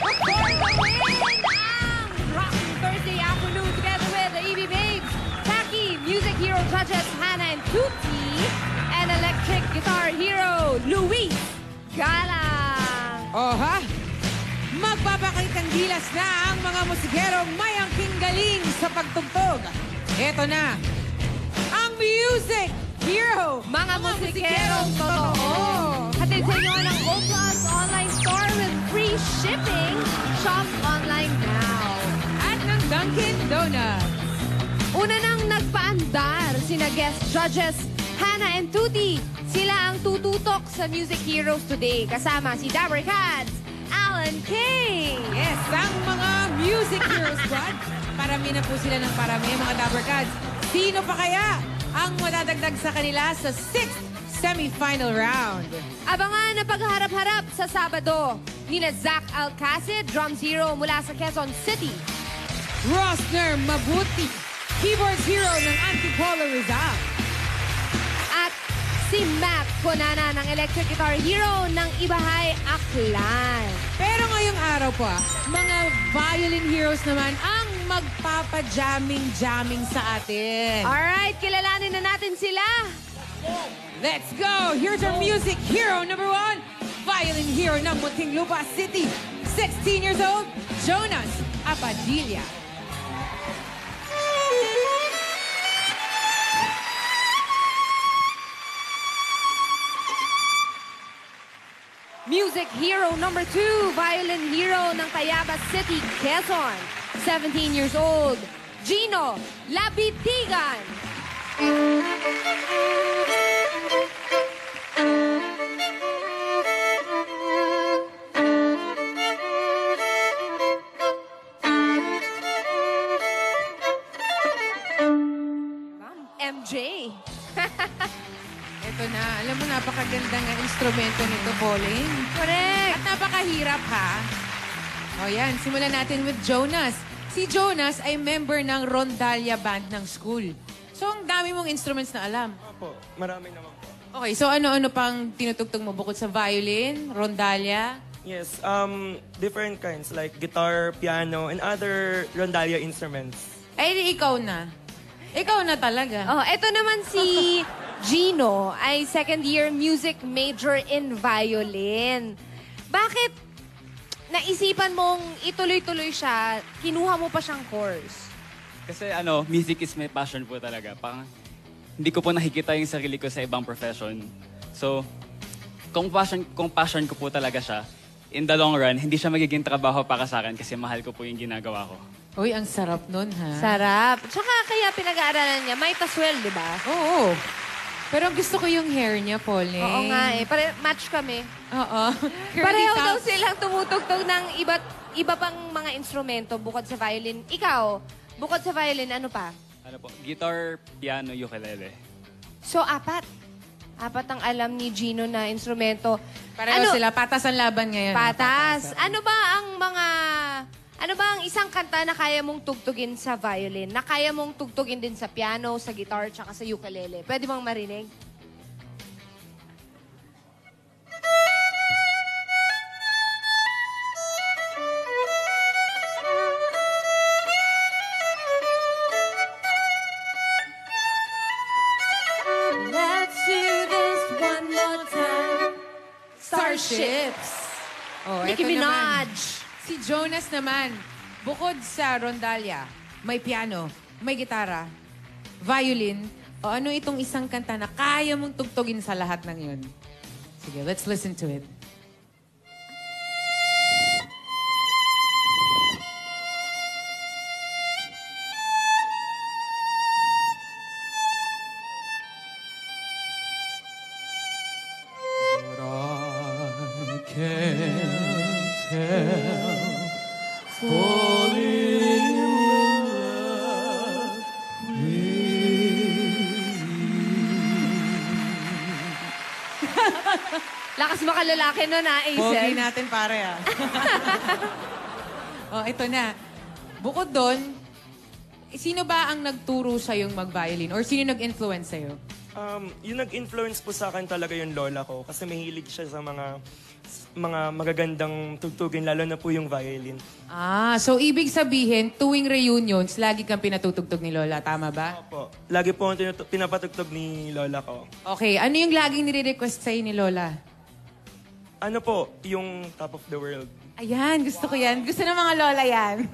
Of course, the win ang Rocking Thursday afternoon together with the EB Babes, Tacky, Music Hero judges Hannah and Tuti, and Electric Guitar Hero Luis Galang. Oh, ha? Magpapakitang gilas na ang mga musikerong may angking galing sa pagtugtog. Ito na, ang Music Hero. Mga musikerong totoo. Hatid sa inyo ng O-Plus online store with free shipping. Shop online now. At ng Dunkin' Donuts. Una nang nagpaandar sina guest judges Hannah and Tuti. Sila ang tututok sa Music Heroes today. Kasama si Dabber Cats, Alan King. Yes, ang mga Music Heroes squad. Parami na po sila ng parami, mga Dabber Cats. Sino pa kaya ang madadagdag sa kanila sa 6th semi-final round? Abangan na pagharap-harap sa Sabado. Nina Zach Alcacid, Drum Zero mula sa Quezon City. Rosner Mabuti, Keyboards Hero ng Antipolo Rizal. At si Matt Conana ng Electric Guitar Hero ng Ibahay Aklan. Pero ngayong araw po, mga violin heroes naman ang magpapa-jamming sa atin. Alright, kilalanin na natin sila. Let's go! Here's our music hero number 1, violin hero ng Muntinlupa City, 16 years old, Jonas Apadilla. Music hero number 2, violin hero ng Tayabas City, Quezon, 17 years old, Gino Labitigan. MJ. Ito na. Alam mo, napakaganda nga instrumento nito, Pauline. Correct. At napakahirap, ha? O yan, simulan natin with Jonas. Si Jonas ay member ng Rondalia Band ng school. So, ang dami mong instruments na alam. Opo, marami naman po. Okay, so ano-ano pang tinutugtog mo bukod sa violin, Rondalia? Yes, different kinds like guitar, piano, and other rondalia instruments. Ay, di ikaw na. Ikaw na talaga. Oh, ito naman si Gino ay second-year music major in violin. Bakit naisipan mong ituloy-tuloy siya, kinuha mo pa siyang course? Kasi music is my passion po talaga. Hindi ko po nakikita yung sarili ko sa ibang profession. So, kung passion ko po talaga siya, in the long run, hindi siya magiging trabaho para sa akin kasi mahal ko po yung ginagawa ko. Uy, ang sarap nun, ha? Sarap. Tsaka kaya pinag-aaralan niya, might as well, di ba? Oo. Pero gusto ko yung hair niya, Pauline. Oo nga eh. Match kami. Oo. Pareho daw silang tumutugtog ng iba pang mga instrumento bukod sa violin. Ikaw, bukod sa violin, ano pa? Ano po? Guitar, piano, ukulele. So, apat. Apat ang alam ni Gino na instrumento. Pareho sila. Patas ang laban ngayon. Patas. Ano ba ang isang kanta na kaya mong tugtugin sa violin? Na kaya mong tugtugin din sa piano, sa guitar, tsaka sa ukulele? Pwede bang marinig? Let's do this one more time. Starships. Oh, Nicki eto naman. Minaj. Si Jonas naman, bukod sa Rondalia, may piano, may gitara, violin, o ano itong isang kanta na kaya mong tugtugin sa lahat ng yun? Sige, let's listen to it. Lakas makalalaki nun, Aisen. Pogi natin, pare, ah. Oh, ito na. Bukod doon, sino ba ang nagturo sa'yong mag-violin? Or sino nag-influence sa'yo? Yung nag-influence po sa akin talaga yung lola ko kasi mahilig siya sa mga mga magagandang tugtugin, lalo na po yung violin. So ibig sabihin, tuwing reunions, lagi kang pinatutugtog ni Lola. Tama ba? Opo. Lagi po ang pinapatugtog ni Lola ko. Okay, ano yung laging nire-request sa'yo ni Lola? Ano po, yung Top of the World. Ayan, gusto ko yan. Gusto ng mga Lola yan.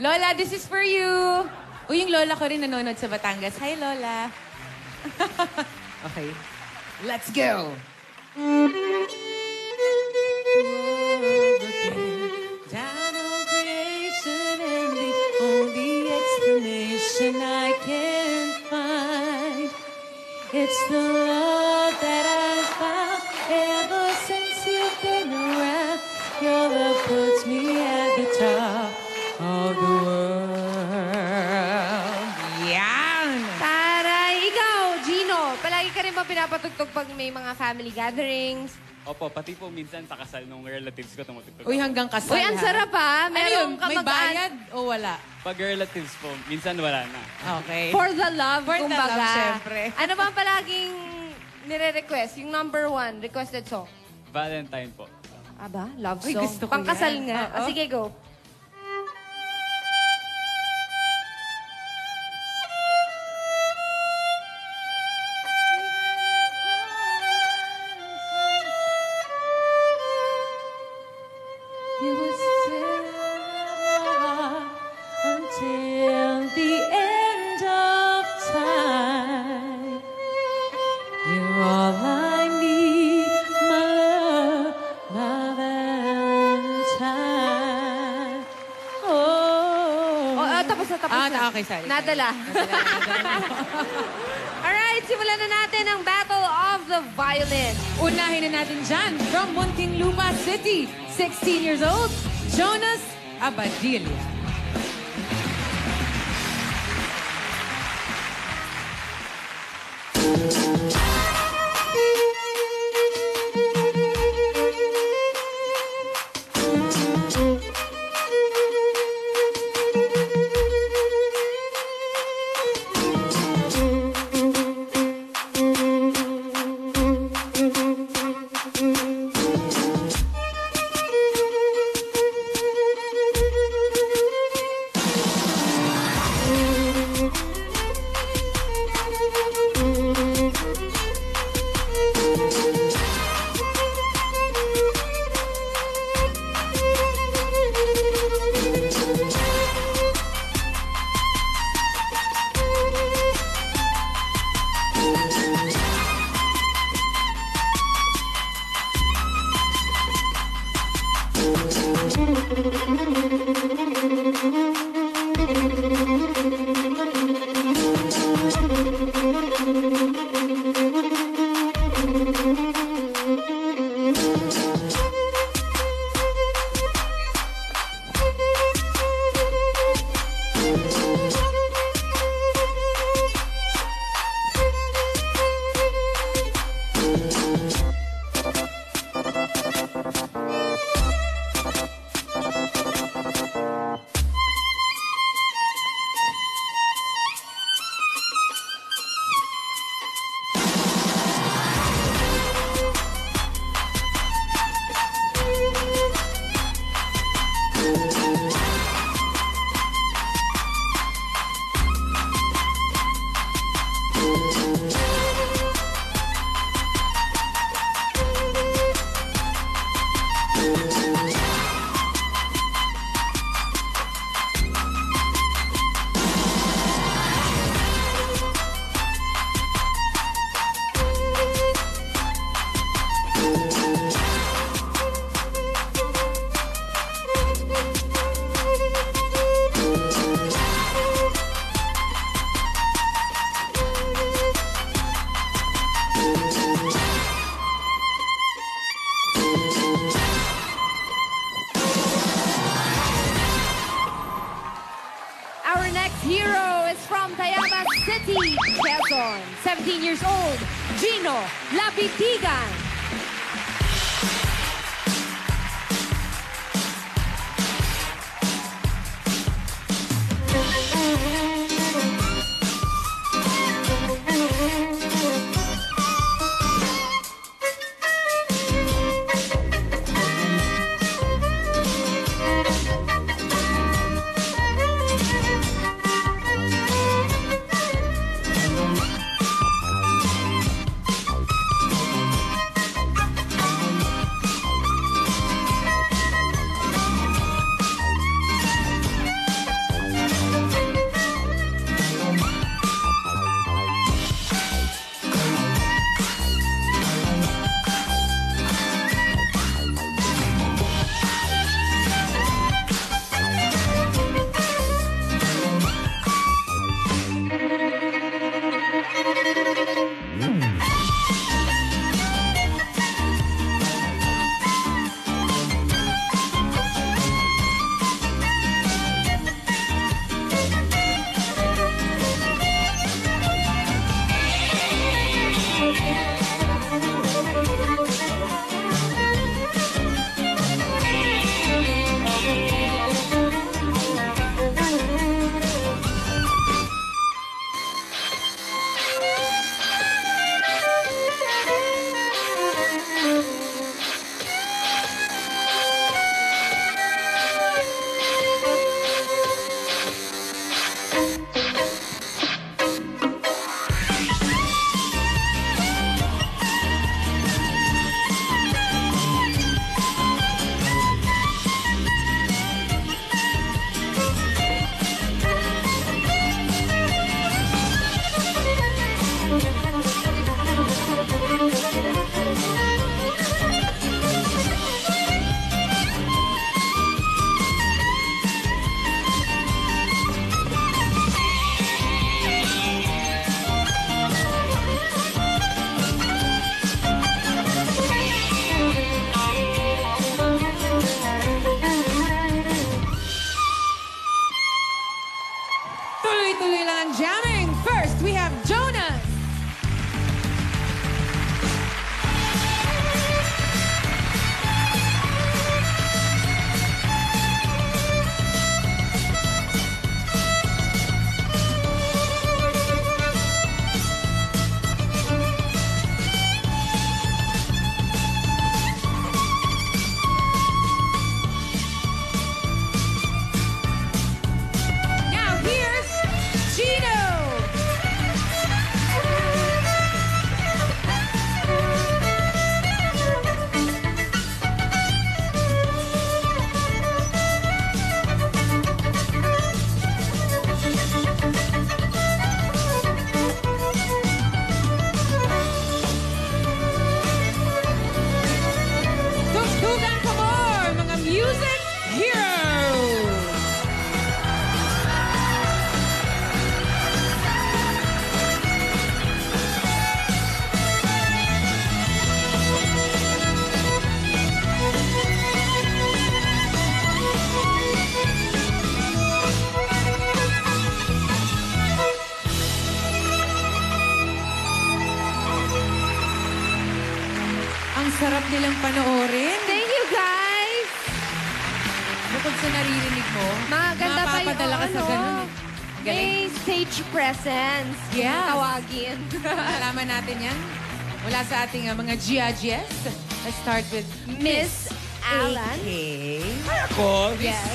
Lola, this is for you. O yung Lola ko rin nanonood sa Batangas. Hi, Lola. Okay. Let's go. Down on creation and the only explanation I can find. It's the love that I've found ever since you've been around. Your love puts me at the top of the world. Yan! Taray! Ikaw, Gino, palagi ka rin ba pinapatugtog pag may mga family gatherings? Opo, pati po minsan sa kasal ng relatives ko tumutugtog. Uy, hanggang kasal, Uy, ang sarap ha. Ano yun? Meron ka May bayad o wala? Pag relatives po, minsan wala na. Okay. For the love, For the kumbaga. love, syempre. Ano ba ang palaging nire-request? Yung number 1 requested song? Valentine po. Aba, love Uy, song. gusto ko Pangkasal yan. nga. Oo. Sige, go. You would still until the end of time. You're all I need, my love, my Valentine. Oh. Tapos na. Okay, sorry. Nadala. Alright, simulan na natin ang Battle of the Violin. Unahin na natin dyan, from Muntinlupa City, 16 years old, Jonas Abadilla. Our next hero is from Tayabas City, Quezon. 17 years old, Gino Lapitigan. sa naririnig mo. Maganda pa yung mapapadala ka sa ganun. Galing. May stage presence. Yes. Tawagin. Malaman natin yan. Mula sa ating mga GIGS. Let's start with Miss Alan. Ako? Yes.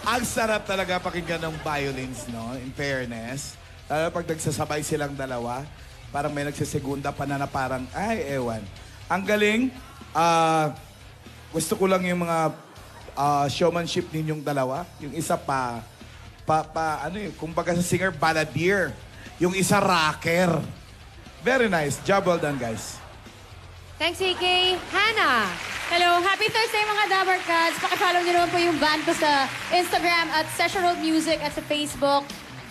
Ang sarap talaga pakinggan ng violins, no? In fairness. Lalo pag nagsasabay silang dalawa, parang may nagsasegunda pa na parang, ay, ewan. Ang galing. Gusto ko lang yung mga showmanship ninyong dalawa. Yung isa kumbaga sa singer, balladeer. Yung isa, rocker. Very nice. Job well done, guys. Thanks, AK. Hannah. Hello, happy Thursday mga Dabber Cats. Pakifollow niyo naman po yung band ko sa Instagram at Session Road Music at sa Facebook,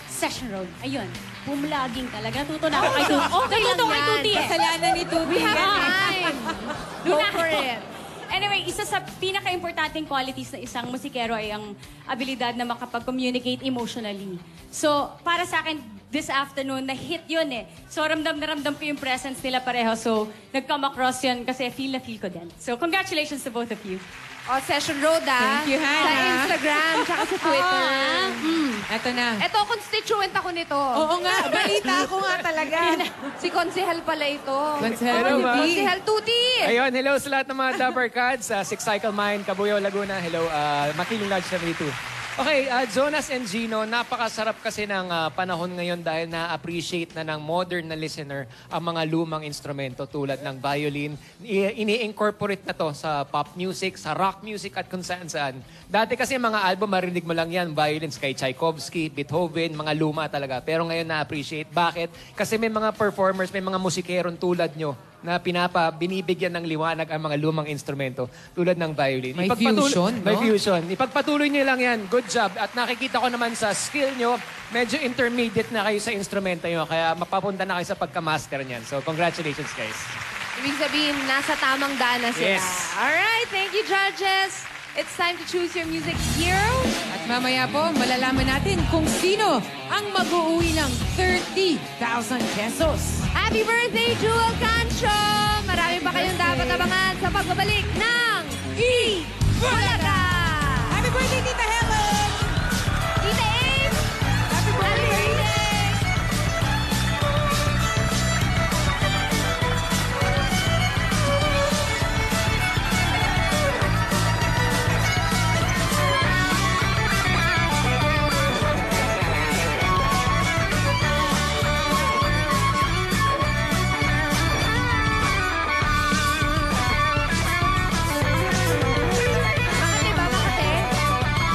Session Road. Ayun, bumlaging talaga. Natuto na ako kay Tuti. Okay lang Natuto kay yan. Tuti eh. Kasalanan ni Tuti. We have yan. time. Go for it. Anyway, isa sa pinaka-importanting qualities ng isang musikero ay ang abilidad na makapag-communicate emotionally. So, para sa akin, this afternoon, na-hit yun eh. So, ramdam na ramdam ko yung presence nila pareho. So, nag-come across yun kasi feel na feel ko din. So, congratulations to both of you. Session Road, Thank you, Hannah. Sa Instagram, tsaka sa Twitter. Eto na. Ito, constituent ako nito. Oo nga, balita ko nga talaga. Si Konsehal pala ito. Konsehal Oo, Tuti. Konsehal Tuti. Ayun, hello sa lahat ng mga Dabber Cats. Six Cycle Mine, Cabuyao, Laguna. Hello, Makiling Lodge 72. Okay, Jonas and Gino, napakasarap kasi ng panahon ngayon dahil na-appreciate na ng modern na listener ang mga lumang instrumento tulad ng violin. Ini-incorporate na to sa pop music, sa rock music at kung saan-saan. Dati kasi mga album, marinig mo lang yan, violins kay Tchaikovsky, Beethoven, mga luma talaga. Pero ngayon na-appreciate. Bakit? Kasi may mga performers, may mga musikeron tulad nyo na binibigyan ng liwanag ang mga lumang instrumento tulad ng violin. May fusion, no? May fusion. Ipagpatuloy niyo lang yan. Good job. At nakikita ko naman sa skill nyo, medyo intermediate na kayo sa instrumento nyo. Kaya mapapunta na kayo sa pagka-master niyan. So, congratulations, guys. Ibig sabihin, nasa tamang daan na sila. Yes. Alright, thank you, judges. It's time to choose your music hero. At mamaya po, malalaman natin kung sino ang mag-uwi ng 30,000 pesos. Happy birthday, Jewel Cancho! Marami pa kayong dapat abangan sa pagbabalik